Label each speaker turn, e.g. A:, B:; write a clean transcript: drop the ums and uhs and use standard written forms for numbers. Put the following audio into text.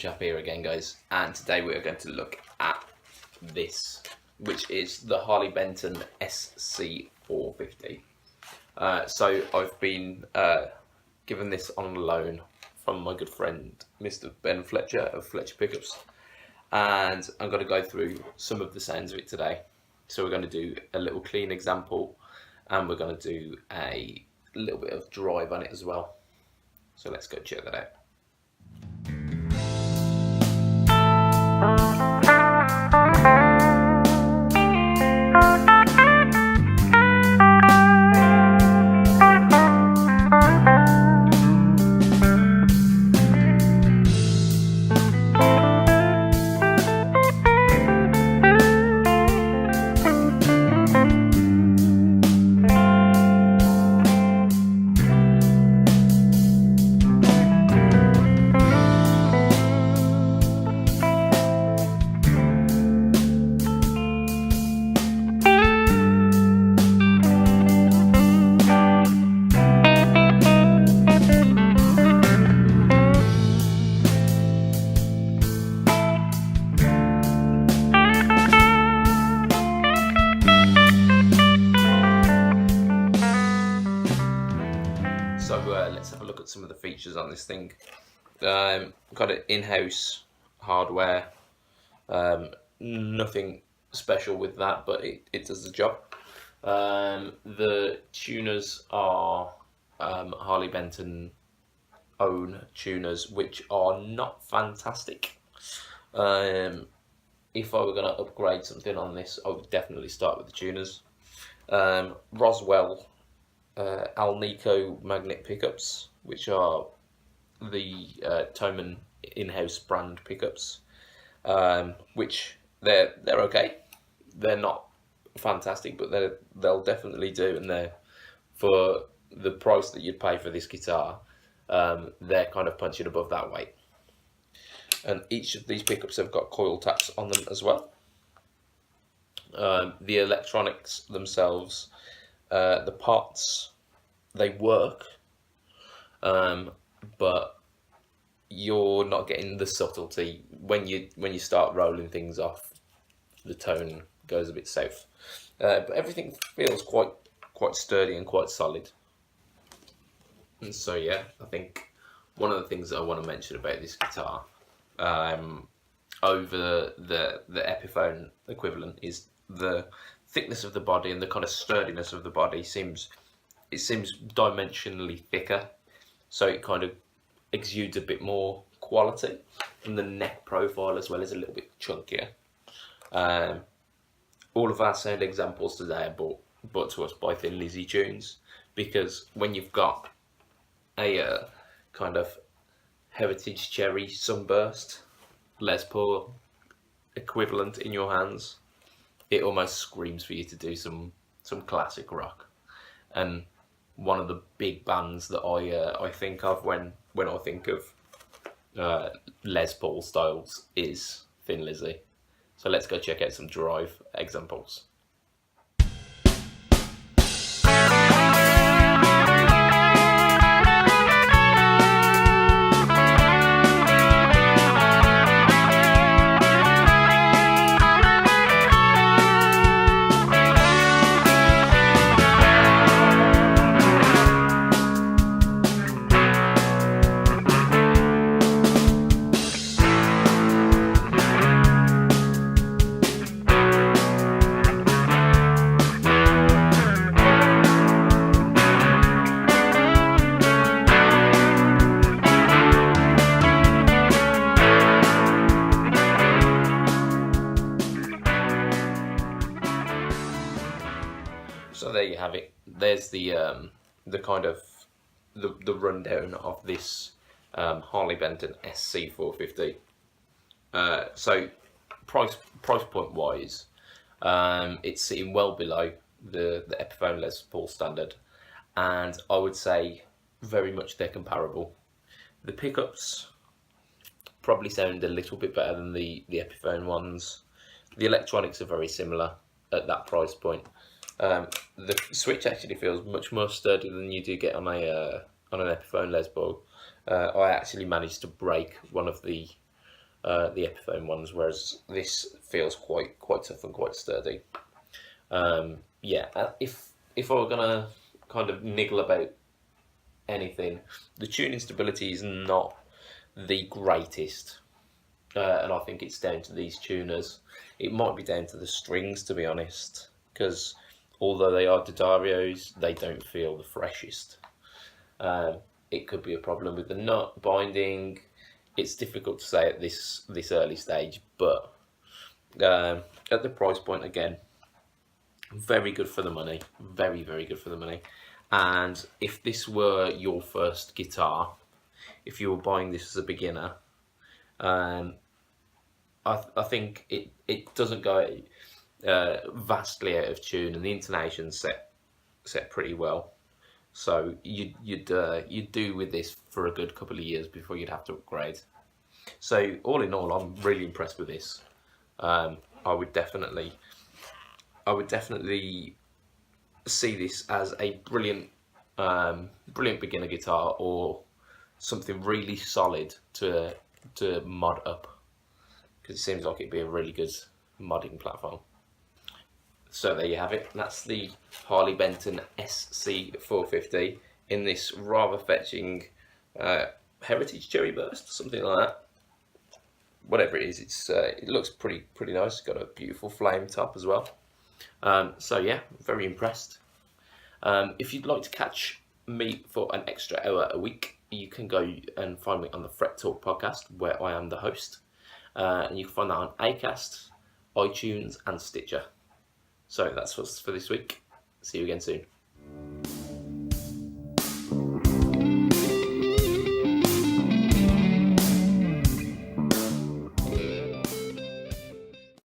A: Chap here again, guys, and today we're going to look at this, which is the Harley Benton SC450. So I've been given this on loan from my good friend Mr. Ben Fletcher of Fletcher Pickups, and I'm going to go through some of the sounds of it today. So we're going to do a little clean example, and we're going to do a little bit of drive on it as well. So let's go check that out. Let's have a look at some of the features on this thing. Got it in-house hardware, nothing special with that, but it does the job. The tuners are Harley Benton own tuners, which are not fantastic. If I were going to upgrade something on this, I would definitely start with the tuners. Roswell Alnico-5 pickups, which are the Thomann in-house brand pickups, which they're okay. They're not fantastic, but they'll definitely do, and they're, for the price that you'd pay for this guitar, they're kind of punching above that weight. And each of these pickups have got coil taps on them as well. The electronics themselves, the parts, they work, but you're not getting the subtlety when you start rolling things off. The tone goes a bit south, but everything feels quite sturdy and quite solid. And so yeah, I think one of the things that I want to mention about this guitar, over the Epiphone equivalent, is the thickness of the body and the kind of sturdiness of the body. Seems dimensionally thicker, so it kind of exudes a bit more quality, and the neck profile as well is a little bit chunkier. All of our sound examples today are brought to us by Thin Lizzy Tunes, because when you've got a kind of Heritage Cherry Sunburst Les Paul equivalent in your hands, it almost screams for you to do some classic rock. And one of the big bands that I think of when I think of Les Paul styles is Thin Lizzy. So let's go check out some drive examples. So there you have it. There's the kind of the rundown of this Harley Benton SC450. So price point wise, it's sitting well below the Epiphone Les Paul standard, and I would say very much they're comparable. The pickups probably sound a little bit better than the Epiphone ones. The electronics are very similar at that price point. The switch actually feels much more sturdy than you do get on an Epiphone Les Paul. I actually managed to break one of the the Epiphone ones, whereas this feels quite tough and quite sturdy. Yeah, if I were gonna kind of niggle about anything, the tuning stability is not the greatest, and I think it's down to these tuners. It might be down to the strings, to be honest, because although they are D'Addarios, they don't feel the freshest. It could be a problem with the nut binding. It's difficult to say at this early stage, but at the price point, again, very good for the money. Very good for the money. And if this were your first guitar, if you were buying this as a beginner, I think it doesn't go vastly out of tune, and the intonation's set pretty well. So you'd do with this for a good couple of years before you'd have to upgrade. So all in all, I'm really impressed with this. I would definitely see this as a brilliant beginner guitar, or something really solid to mod up, because it seems like it'd be a really good modding platform. So there you have it. That's the Harley Benton SC450 in this rather fetching Heritage Cherry Burst, something like that. Whatever it is, it looks pretty nice. It's got a beautiful flame top as well. So yeah, very impressed. If you'd like to catch me for an extra hour a week, you can go and find me on the Fret Talk podcast, where I am the host. And you can find that on Acast, iTunes and Stitcher. So that's what's for this week. See you again soon.